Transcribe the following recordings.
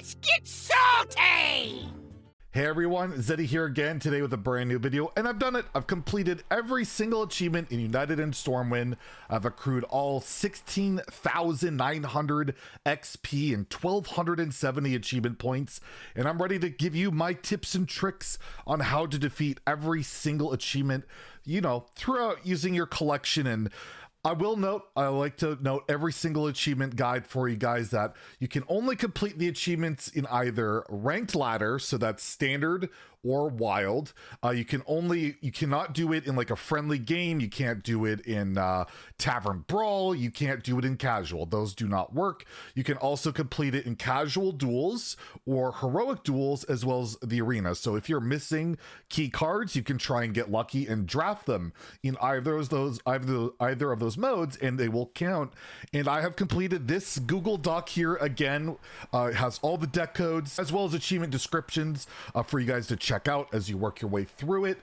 Biscuits salty! Hey everyone, Zeddy here again today with a brand new video, and I've done it. I've completed every single achievement in United and Stormwind. I've accrued all 16,900 XP and 1,270 achievement points, and I'm ready to give you my tips and tricks on how to defeat every single achievement, you know, throughout using your collection. And I like to note every single achievement guide for you guys that you can only complete the achievements in either ranked ladder, so that's standard or wild. You cannot do it in like a friendly game. You can't do it in tavern brawl. You can't do it in casual. Those do not work. You can also complete it in casual duels or heroic duels, as well as the arena. So if you're missing key cards, you can try and get lucky and draft them in either of those modes, and they will count. And I have completed this Google Doc here again. It has all the deck codes as well as achievement descriptions for you guys to check out as you work your way through it.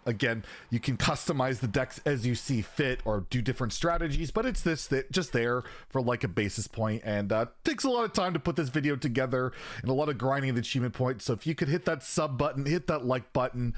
Again, you can customize the decks as you see fit or do different strategies, but it's just there for like a basis point, and takes a lot of time to put this video together and a lot of grinding of the achievement points. So if you could hit that sub button, hit that like button,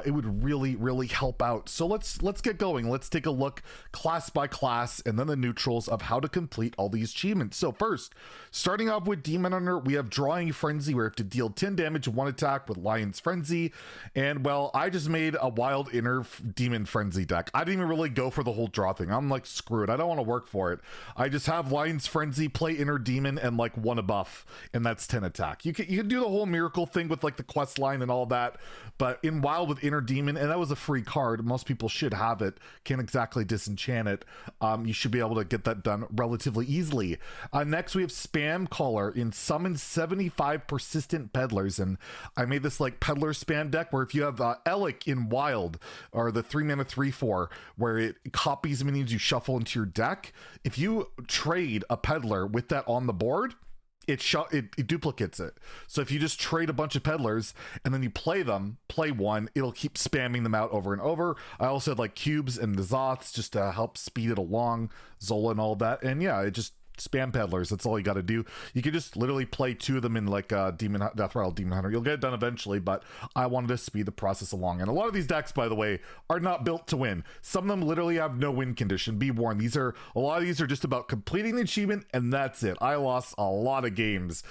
it would really help out. So let's get going. Let's take a look class by class and then the neutrals of how to complete all these achievements. So first, starting off with Demon Hunter, we have Drawing Frenzy, where you have to deal 10 damage in one attack with Lion's Frenzy. And well, I just made a Wild Inner Demon Frenzy deck. I didn't even really go for the whole draw thing. I'm like, screw it, I don't want to work for it. I just have Lion's Frenzy, play Inner Demon, and like one a buff, and that's 10 attack. You can do the whole miracle thing with like the quest line and all that, but in Wild with Inner Demon, and that was a free card, most people should have it, can't exactly disenchant it. You should be able to get that done relatively easily. Next we have Spam Caller in Summon 75 Persistent Peddlers, and I made this like peddler spam deck where if you have Elic in Wild, or the 3-mana 3/4, where it copies minions you shuffle into your deck, if you trade a peddler with that on the board, it duplicates it. So if you just trade a bunch of peddlers and then you play one, it'll keep spamming them out over and over. I also had like cubes and the Zoths just to help speed it along, Zola and all that. And yeah, it just spam peddlers. That's all you got to do. You can just literally play two of them in like Death Rattle Demon Hunter. You'll get it done eventually, but I wanted to speed the process along. And a lot of these decks, by the way, are not built to win. Some of them literally have no win condition. Be warned, a lot of these are just about completing the achievement, and that's it. I lost a lot of games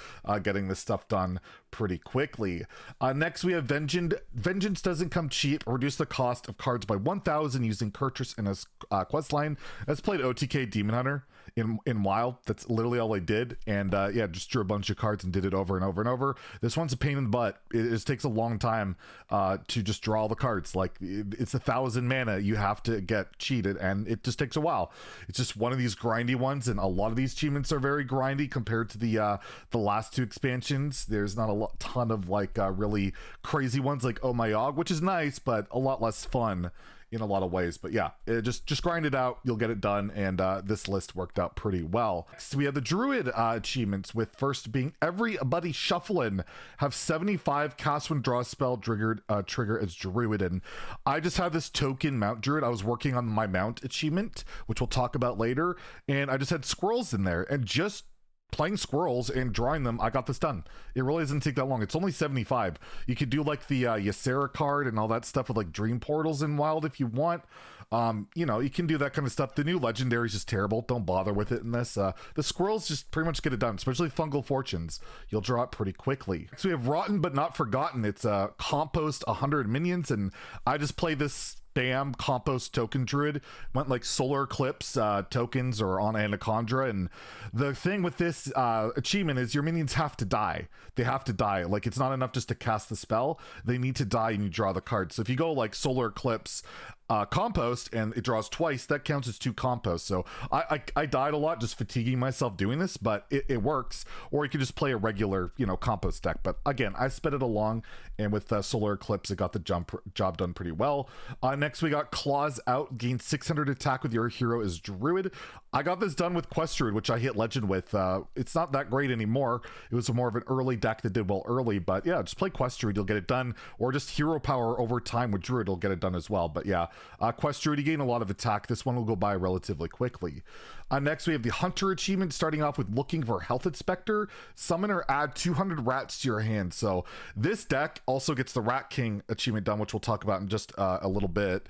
getting this stuff done pretty quickly. Next we have Vengeance. Vengeance doesn't come cheap. Reduce the cost of cards by 1,000 using Kurtrus in a quest line. That's played OTK Demon Hunter in Wild. That's literally all I did, and yeah, just drew a bunch of cards and did it over and over and over. This one's a pain in the butt. It just takes a long time to just draw all the cards. Like, it's 1,000 mana you have to get cheated, and it just takes a while. It's just one of these grindy ones, and a lot of these achievements are very grindy compared to the last two expansions. There's not a ton of like really crazy ones like Oh My Og, which is nice, but a lot less fun in a lot of ways. But yeah, just grind it out, you'll get it done, and this list worked out pretty well. So we have the Druid achievements, with first being Everybody Shufflin', have 75 cast when draw a spell trigger as Druid. And I just had this token Mount Druid. I was working on my Mount achievement, which we'll talk about later, and I just had squirrels in there, and just playing squirrels and drawing them, I got this done. It really doesn't take that long. It's only 75. You could do like the Ysera card and all that stuff with like Dream Portals in Wild if you want. You know, you can do that kind of stuff. The new legendary is just terrible. Don't bother with it in this. The squirrels just pretty much get it done, especially Fungal Fortunes. You'll draw it pretty quickly. So we have Rotten But Not Forgotten. It's compost 100 minions, and I just play this Bam Compost Token Druid. Went like Solar Eclipse tokens or on Anaconda. And the thing with this achievement is your minions have to die. They have to die. Like, it's not enough just to cast the spell. They need to die and you draw the card. So if you go like Solar Eclipse compost and it draws twice, that counts as 2 compost. So I died a lot just fatiguing myself doing this, but it works. Or you could just play a regular, you know, compost deck. But again, I sped it along, and with Solar Eclipse it got the job done pretty well. Next we got Claws Out, gain 600 attack with your hero as Druid. I got this done with Quest Druid, which I hit Legend with. It's not that great anymore. It was more of an early deck that did well early, but yeah, just play Quest Druid, you'll get it done. Or just Hero Power over time with Druid will get it done as well. But yeah, Quest Druid, you gain a lot of attack. This one will go by relatively quickly. Next, we have the Hunter achievement, starting off with looking for Health Inspector. Summon or add 200 rats to your hand. So this deck also gets the Rat King achievement done, which we'll talk about in just a little bit.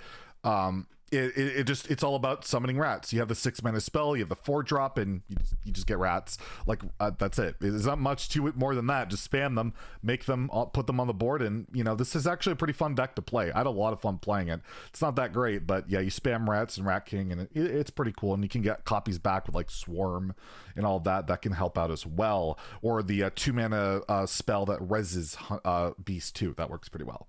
It's all about summoning rats. You have the 6-mana spell, you have the 4-drop, and you just get rats. Like that's it. There's not much to it more than that. Just spam them, make them, put them on the board, and this is actually a pretty fun deck to play. I had a lot of fun playing it. It's not that great, but yeah, you spam rats and Rat King, and it's pretty cool. And you can get copies back with like Swarm and all that. That can help out as well. Or the 2-mana spell that reses Beast too. That works pretty well.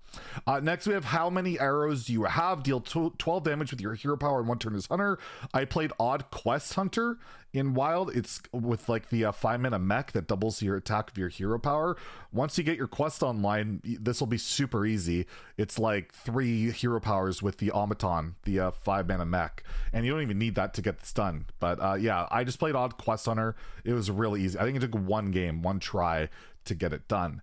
Next, we have how many arrows do you have? Deal 12 damage with your hero power in 1 turn as Hunter. I played Odd Quest Hunter in Wild. It's with like the 5-mana mech that doubles your attack of your hero power. Once you get your quest online, this will be super easy. It's like 3 hero powers with the Automaton, the 5-mana mech, and you don't even need that to get this done. But yeah, I just played Odd Quest Hunter. It was really easy. I think it took 1 game, 1 try to get it done.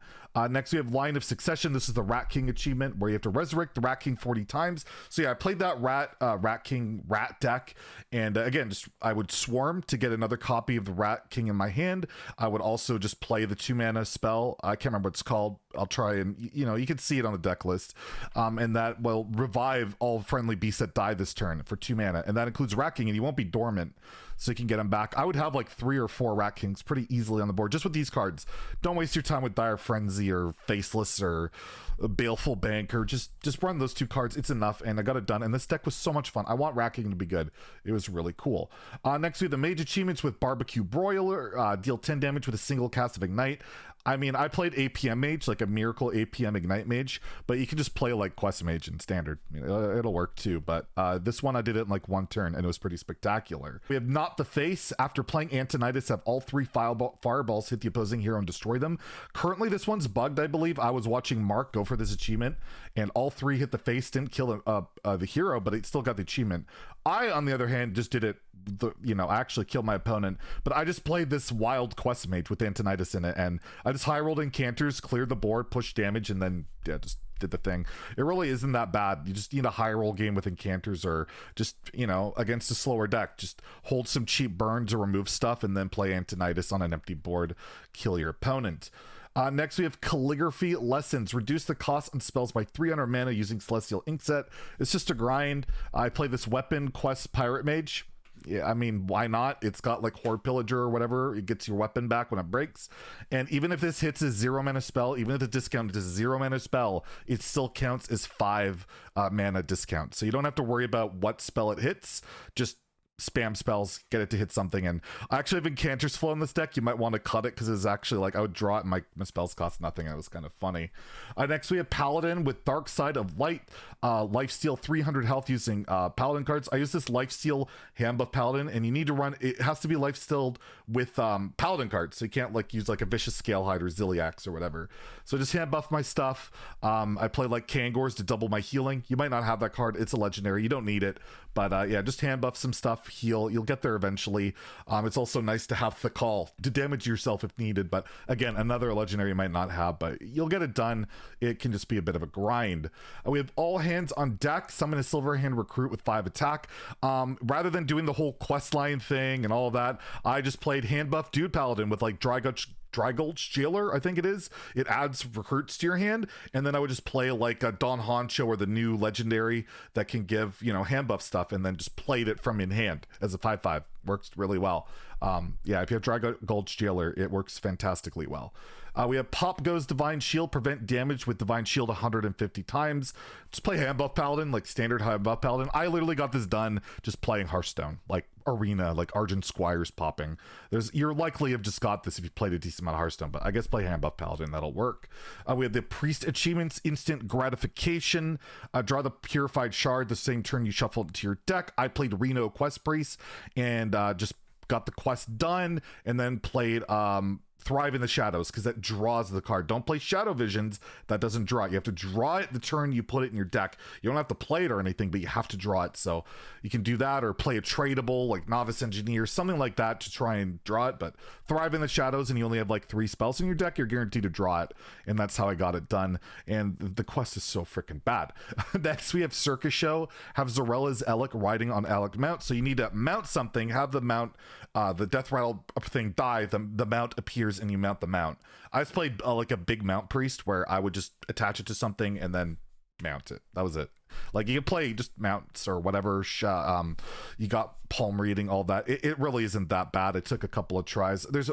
Next, we have Line of Succession. This is the Rat King achievement where you have to resurrect the Rat King 40 times. So yeah, I played that Rat King rat deck, and again, just I would Swarm to get another copy of the Rat King in my hand. I would also just play the 2-mana spell. I can't remember what it's called. I'll try and you can see it on the deck list, and that will revive all friendly beasts that die this turn for 2 mana, and that includes Rat King, and you won't be dormant, so you can get them back. I would have like 3 or 4 Rat Kings pretty easily on the board just with these cards. Don't waste your time with Dire Frenzy or Faceless or Baleful Banker. Just run those 2 cards. It's enough, and I got it done. And this deck was so much fun. I want Rat King to be good. It was really cool. Next, we have the Mage achievements with Barbecue Broiler. Deal 10 damage with a single cast of Ignite. I mean, I played APM Mage, like a Miracle APM Ignite Mage, but you can just play like Quest Mage in Standard. It'll work too, but this one I did it in like 1 turn, and it was pretty spectacular. We have Not the Face. After playing Antonidas, have all 3 fireballs hit the opposing hero and destroy them. Currently, this one's bugged, I believe. I was watching Mark go for this achievement, and all 3 hit the face. Didn't kill the hero, but it still got the achievement. I, on the other hand, just did it, I actually killed my opponent, but I just played this wild Quest Mage with Antonidas in it, and I just high rolled Incanters, cleared the board, pushed damage, and then just did the thing. It really isn't that bad. You just need a high roll game with Incanters, or just against a slower deck, just hold some cheap burns or remove stuff, and then play Antonidas on an empty board, kill your opponent. Next, we have Calligraphy Lessons. Reduce the cost on spells by 300 mana using Celestial Inkset. It's just a grind. I play this Weapon Quest Pirate Mage. Yeah, I mean, why not? It's got like Horde Pillager or whatever. It gets your weapon back when it breaks. And even if this hits a 0-mana spell, even if the discount is a 0-mana spell, it still counts as 5 mana discount. So you don't have to worry about what spell it hits. Just spam spells, get it to hit something. And I actually have Incanters flow in this deck. You might want to cut it because it's actually like I would draw it and my spells cost nothing. It was kind of funny. Next, we have Paladin with Dark Side of Light. Lifesteal 300 health using Paladin cards. I use this Lifesteal hand buff Paladin, and you need to run, it has to be lifestealed with Paladin cards. So you can't like use like a Vicious Scalehide or Ziliax or whatever. So just hand buff my stuff. I play like Kangors to double my healing. You might not have that card. It's a legendary. You don't need it. But yeah, just hand buff some stuff, heal. You'll get there eventually. It's also nice to have the call to damage yourself if needed. But again, another legendary you might not have, but you'll get it done. It can just be a bit of a grind. We have all hands on deck. Summon a Silver Hand Recruit with 5 attack. Rather than doing the whole quest line thing and all of that, I just played hand buff Dude Paladin with like Drygulch Jailer, I think it is. It adds recruits to your hand, and then I would just play like a Don Honcho or the new legendary that can give hand buff stuff, and then just played it from in hand as a 5/5. Works really well. Yeah, if you have Drygulch Jailer, it works fantastically well. We have Pop Goes Divine Shield, prevent damage with Divine Shield 150 times. Just play hand buff Paladin, like standard hand buff Paladin. I literally got this done just playing Hearthstone, like Arena, like Argent Squires popping. You're likely have just got this if you played a decent amount of Hearthstone, but I guess play hand buff Paladin, that'll work. We have the Priest Achievements, instant gratification. Draw the Purified Shard the same turn you shuffle it to your deck. I played Reno Quest Priest and just got the quest done, and then played Thrive in the Shadows, because that draws the card. Don't play Shadow Visions, that doesn't draw it. You have to draw it the turn you put it in your deck. You don't have to play it or anything, but you have to draw it. So you can do that, or play a tradable like Novice Engineer, something like that to try and draw it. But Thrive in the Shadows, and you only have like 3 spells in your deck, you're guaranteed to draw it. And that's how I got it done. And the quest is so freaking bad. Next we have Circus Show. Have Zorella's Alec riding on Alec mount. So you need to mount something, have the mount, the death rattle thing die, the mount appears and you mount the mount. I just played like a big mount priest where I would just attach it to something and then mount it. That was it. Like you can play just mounts or whatever. You got palm reading, all that. It really isn't that bad. It took a couple of tries. There's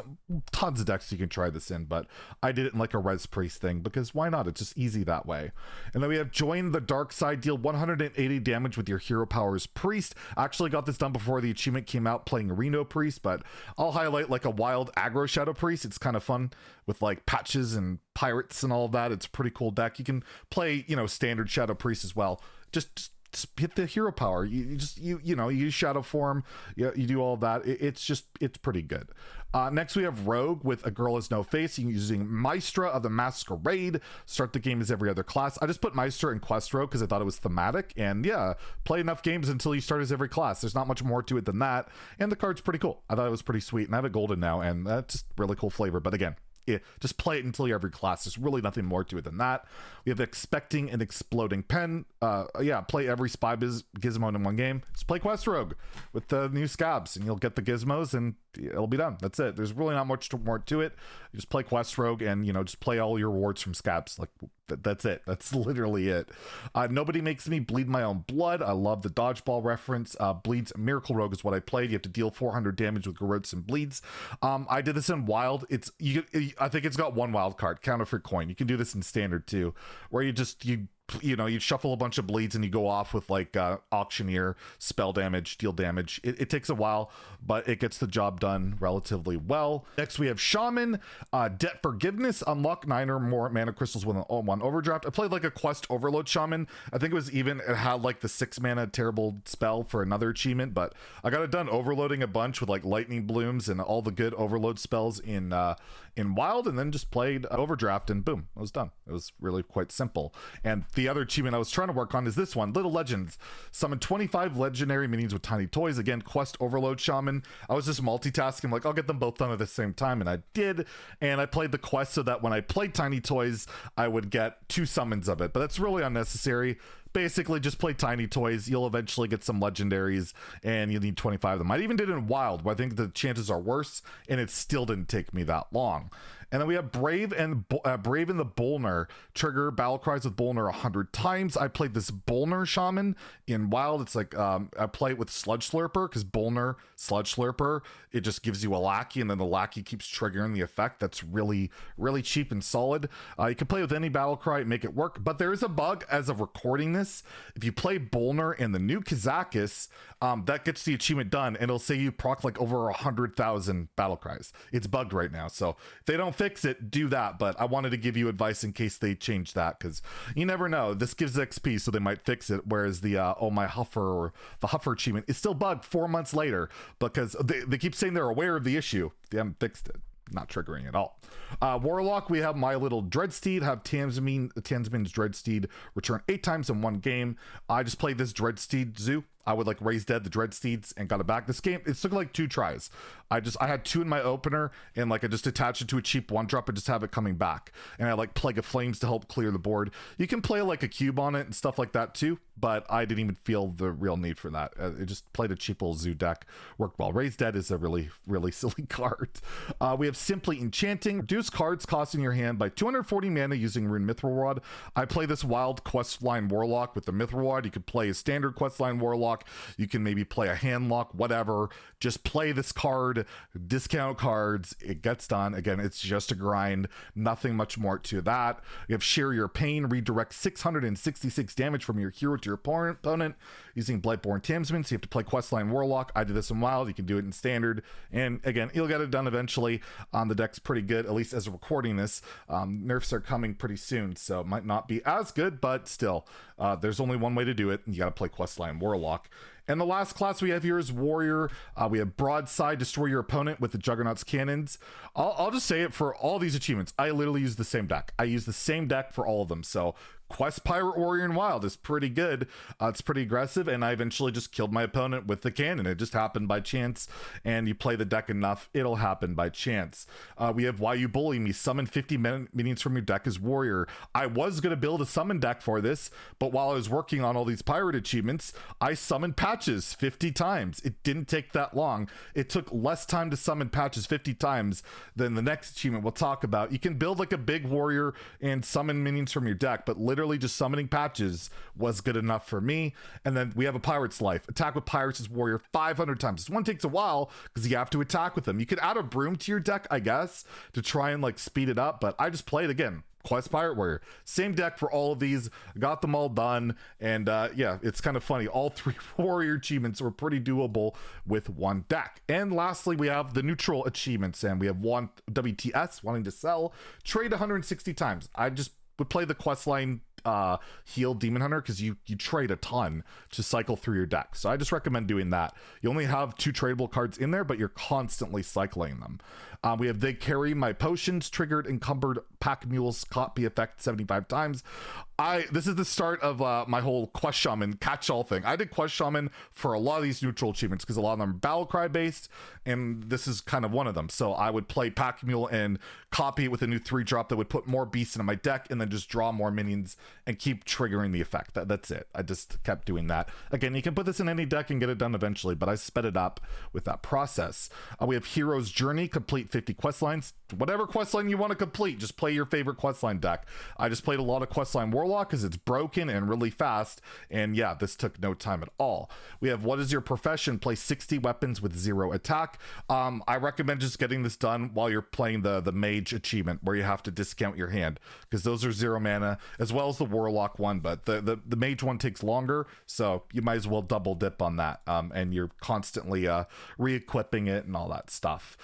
tons of decks you can try this in, but I did it in like a res priest thing because why not? It's just easy that way. And then we have Join the Dark Side. Deal 180 damage with your hero powers priest. I actually got this done before the achievement came out playing Reno priest, but I'll highlight like a wild aggro shadow priest. It's kind of fun with like patches and pirates and all of that. It's a pretty cool deck. You can play, you know, standard shadow priest as well. Just hit the hero power. You use shadow form. You do all that. It's pretty good. Next we have Rogue with A Girl Has No Face. You're using Maestra of the Masquerade. Start the game as every other class. I just put Maestra in Quest Rogue because I thought it was thematic, and yeah, play enough games until you start as every class. There's not much more to it than that, and the card's pretty cool. I thought it was pretty sweet, and I have it golden now, and that's just really cool flavor. But again, just play it until you're every class. There's really nothing more to it than that. We have Expecting an Exploding Pen. Play every spy gizmo in one game. Just play Quest Rogue with the new scabs and you'll get the gizmos and it'll be done. That's it. There's really not much more to it. You just play Quest Rogue and, you know, just play all your rewards from scabs. Like that's it. That's literally it. Nobody Makes Me Bleed My Own Blood. I love the dodgeball reference. Bleeds Miracle Rogue is what I played. You have to deal 400 damage with Garrotes and Bleeds. I did this in wild. I think it's got one wild card, Counterfeit Coin. You can do this in standard too, where you shuffle a bunch of bleeds and you go off with like Auctioneer, spell damage, deal damage. It takes a while, but it gets the job done relatively well. Next we have Shaman. Debt Forgiveness. Unlock 9 or more mana crystals with one overdraft. I played like a quest overload Shaman. I think it had like the 6 mana terrible spell for another achievement, but I got it done overloading a bunch with like lightning blooms and all the good overload spells in wild, and then just played overdraft and boom, it was done. It was really quite simple. And the other achievement I was trying to work on is this one, Little Legends. Summon 25 legendary minions with tiny toys. Again, quest overload Shaman. I was just multitasking, like I'll get them both done at the same time, and I did. And I played the quest so that when I played tiny toys I would get 2 summons of it, but that's really unnecessary. Basically just play tiny toys. You'll eventually get some legendaries and you'll need 25 of them. I even did it in wild, but I think the chances are worse, and it still didn't take me that long. And then we have Brave and the Bolner. Trigger battle cries with Bolner 100 times. I played this Bolner Shaman in wild. It's like I play it with Sludge Slurper because Bolner, Sludge Slurper, it just gives you a lackey and then the lackey keeps triggering the effect. That's really, really cheap and solid. You can play with any battle cry, make it work, but there is a bug as of recording this. If you play Bolner and the new Kazakis, that gets the achievement done and it'll say you proc like over 100,000 battle cries. It's bugged right now, so if they don't fix it, do that. But I wanted to give you advice in case they change that, because you never know. This gives XP, so they might fix it, whereas the Oh My Huffer or the Huffer achievement is still bugged 4 months later because they keep saying they're aware of the issue. They haven't fixed it. Not triggering at all. Warlock, we have My Little Dreadsteed. Have Tansman's Dreadsteed return 8 times in one game. I just played this Dreadsteed zoo. I would like raise dead the Dreadsteeds and got it back. This game, it took like 2 tries. I had 2 in my opener and like I just attached it to a cheap 1-drop and just have it coming back. And I like Plague of Flames to help clear the board. You can play like a cube on it and stuff like that too, but I didn't even feel the real need for that. It just played a cheap little zoo deck, worked well. Raise Dead is a really, really silly card. We have Simply Enchanting. Reduce cards costing your hand by 240 mana using Rune Mithril Rod. I play this wild questline Warlock with the Mithril Rod. You could play a standard questline Warlock. You can maybe play a handlock, whatever. Just play this card, discount cards. It gets done. Again, it's just a grind. Nothing much more to that. You have Share Your Pain. Redirect 666 damage from your hero to your opponent using Blightborn Tamsman. So you have to play questline Warlock. I did this in wild. You can do it in standard. And again, you'll get it done eventually. The deck's pretty good, at least as of recording this. Nerfs are coming pretty soon, so it might not be as good, but still, there's only one way to do it. And you got to play questline Warlock. Warlock. And the last class we have here is Warrior. We have Broadside, destroy your opponent with the Juggernaut's cannons. I'll just say it, for all these achievements, I literally use the same deck. I use the same deck for all of them. So Quest Pirate Warrior in Wild is pretty good. It's pretty aggressive, and I eventually just killed my opponent with the cannon. It just happened by chance, and you play the deck enough, it'll happen by chance. We have Why You Bully Me, summon 50 minions from your deck as Warrior. I was going to build a summon deck for this, but while I was working on all these pirate achievements, I summoned Patches 50 times. It didn't take that long. It took less time to summon Patches 50 times than the next achievement we'll talk about. You can build like a big warrior and summon minions from your deck, but literally just summoning Patches was good enough for me. And then we have a Pirate's Life. Attack with Pirates as Warrior 500 times. This one takes a while because you have to attack with them. You could add a broom to your deck, I guess, to try and like speed it up, but I just played again. Quest Pirate Warrior, same deck for all of these, got them all done, and yeah, it's kind of funny, all 3 warrior achievements were pretty doable with one deck. And lastly, we have the neutral achievements, and we have one WTS, wanting to sell, trade 160 times. I just would play the quest line heal Demon Hunter because you trade a ton to cycle through your deck, so I just recommend doing that. You only have 2 tradable cards in there, but you're constantly cycling them. We have They Carry My Potions, triggered encumbered pack mules copy effect 75 times. This is the start of my whole Quest Shaman catch-all thing. I did Quest Shaman for a lot of these neutral achievements because a lot of them are battle cry based, and this is kind of one of them. So I would play pack mule and copy it with a new 3-drop that would put more beasts into my deck, and then just draw more minions and keep triggering the effect. That's it. I just kept doing that. Again, you can put this in any deck and get it done eventually, but I sped it up with that process. We have Hero's Journey, complete 50 quest lines. Whatever quest line you want to complete, just play your favorite quest line deck. I just played a lot of quest line Warlock because it's broken and really fast, and yeah, this took no time at all. We have What Is Your Profession, play 60 weapons with 0 attack. I recommend just getting this done while you're playing the Mage achievement, where you have to discount your hand, because those are 0 mana, as well as the Warlock one, but the Mage one takes longer, so you might as well double dip on that, and you're constantly re-equipping it and all that stuff.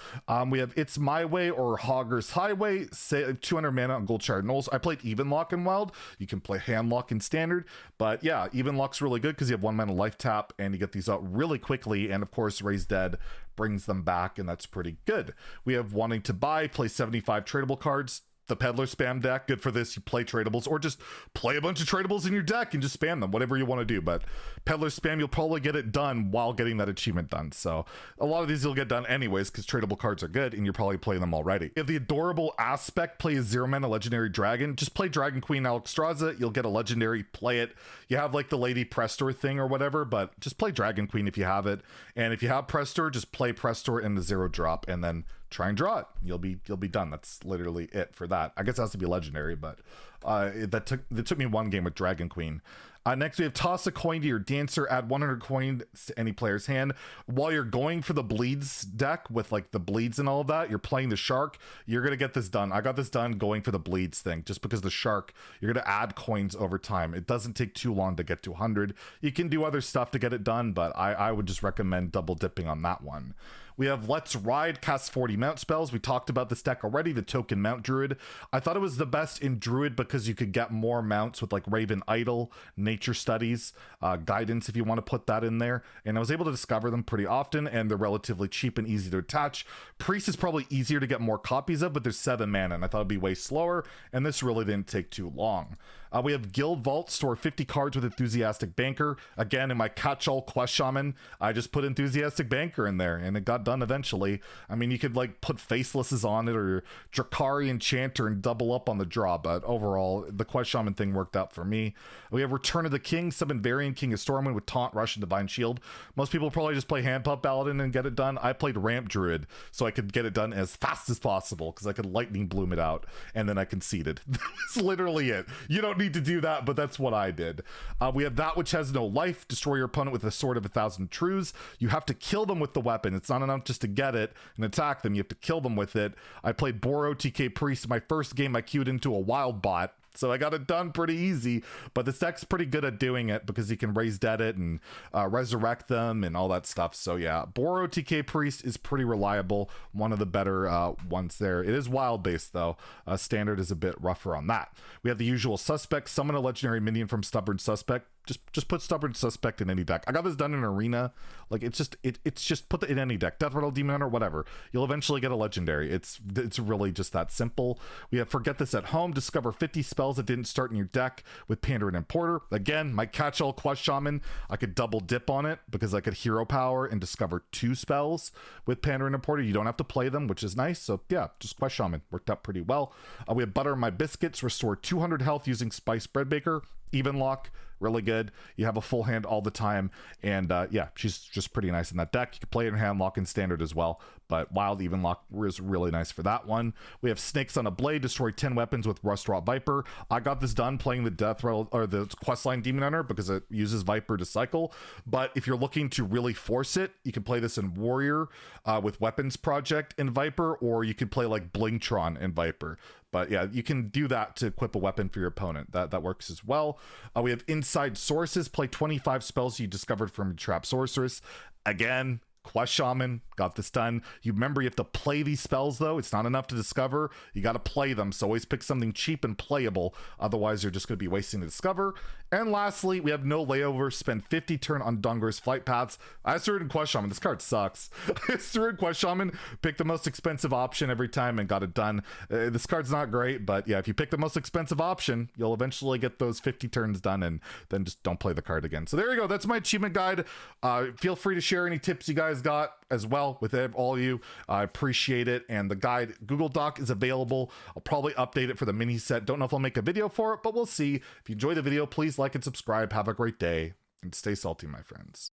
We have It's My Way or Hoggers Highway, 200 mana on Gold Shard Knolls. I played Even Lock in Wild. You can play Hand Lock in Standard, but yeah, Even Lock's really good because you have 1 mana life tap and you get these out really quickly, and of course Raise Dead brings them back, and that's pretty good. We have Wanting to Buy, play 75 tradable cards. The Peddler Spam deck, good for this. You play tradables, or just play a bunch of tradables in your deck and just spam them, whatever you want to do. But Peddler Spam, you'll probably get it done while getting that achievement done. So a lot of these you'll get done anyways because tradable cards are good and you're probably playing them already. You have the Adorable Aspect, play a 0 mana legendary dragon. Just play Dragon Queen Alexstrasza, you'll get a legendary, play it. You have like the Lady Prestor thing or whatever, but just play Dragon Queen if you have it. And if you have Prestor, just play Prestor in the 0-drop and then try and draw it. You'll be done. That's literally it for that. I guess it has to be legendary, but it took me 1 game with Dragon Queen. Next we have Toss a Coin to Your Dancer, add 100 coins to any player's hand. While you're going for the bleeds deck with like the bleeds and all of that, you're playing the shark, you're gonna get this done. I got this done going for the bleeds thing, just because the shark, you're gonna add coins over time. It doesn't take too long to get to 100. You can do other stuff to get it done, but I would just recommend double dipping on that one. We have Let's Ride, cast 40 mount spells. We talked about this deck already, the Token Mount Druid. I thought it was the best in Druid because you could get more mounts with like Raven Idol, Nature Studies, Guidance if you want to put that in there. And I was able to discover them pretty often, and they're relatively cheap and easy to attach. Priest is probably easier to get more copies of, but there's 7 mana, and I thought it'd be way slower, and this really didn't take too long. We have Guild Vault, store 50 cards with Enthusiastic Banker. Again, in my catch-all Quest Shaman, I just put Enthusiastic Banker in there, and it got done eventually. I mean, you could like put Facelesses on it or Drakari Enchanter and double up on the draw, but overall, the Quest Shaman thing worked out for me. We have Return of the King, summon Variant King of Stormwind with Taunt, Rush, and Divine Shield. Most people probably just play Hand Pump Paladin and get it done. I played Ramp Druid, so I could get it done as fast as possible because I could Lightning Bloom it out, and then I conceded. That's literally it. You don't need to do that, but that's what I did. We have That Which Has No Life, destroy your opponent with a Sword of 1,000 Truths. You have to kill them with the weapon. It's not enough just to get it and attack them. You have to kill them with it. I played Boro TK Priest. My first game I queued into a wild bot, So I got it done pretty easy, but this deck's pretty good at doing it because you can raise dead it and resurrect them and all that stuff. So yeah, Boro TK Priest is pretty reliable. One of the better ones there. It is wild based though. Standard is a bit rougher on that. We have the usual suspects. Summon a legendary minion from Stubborn Suspect. Just put Stubborn Suspect in any deck. I got this done in Arena. Like it's just put it in any deck. Death Rattle, Demon Hunter, whatever. You'll eventually get a legendary. It's really just that simple. We have Forget This at Home. Discover 50 spells that didn't start in your deck with Pandaren Importer. Again, my catch-all Quest Shaman. I could double dip on it because I could hero power and discover 2 spells with Pandaren Importer. You don't have to play them, which is nice. So yeah, just Quest Shaman worked out pretty well. We have Butter My Biscuits. Restore 200 health using Spice Bread Baker. Even Lock, really good. You have a full hand all the time, and yeah, she's just pretty nice in that deck. You can play it in hand lock and standard as well, but Wild Even Lock is really nice for that one. We have Snakes on a Blade, destroy 10 weapons with Rustrot Viper. I got this done playing the Death Rattle or the Questline Demon Hunter because it uses Viper to cycle, but if you're looking to really force it, you can play this in Warrior with Weapons Project in Viper, or you could play like Blingtron in Viper. But yeah, you can do that to equip a weapon for your opponent. That works as well. We have Inside Sources. Play 25 spells you discovered from your Trap Sorceress. Again, Quest Shaman, got this done. You remember you have to play these spells though. It's not enough to discover. You got to play them. So always pick something cheap and playable. Otherwise, you're just going to be wasting to discover. And lastly, we have No Layover. Spend 50 turn on Dungar's Flight Paths. I threw it in Quest Shaman. This card sucks. I threw it in Quest Shaman, picked the most expensive option every time and got it done. This card's not great, but yeah, if you pick the most expensive option, you'll eventually get those 50 turns done and then just don't play the card again. So there you go. That's my achievement guide. Feel free to share any tips you guys got as well with all of you. I appreciate it. And the guide Google Doc is available. I'll probably update it for the mini set. Don't know if I'll make a video for it, but we'll see. If you enjoyed the video, please like and subscribe. Have a great day and stay salty, my friends.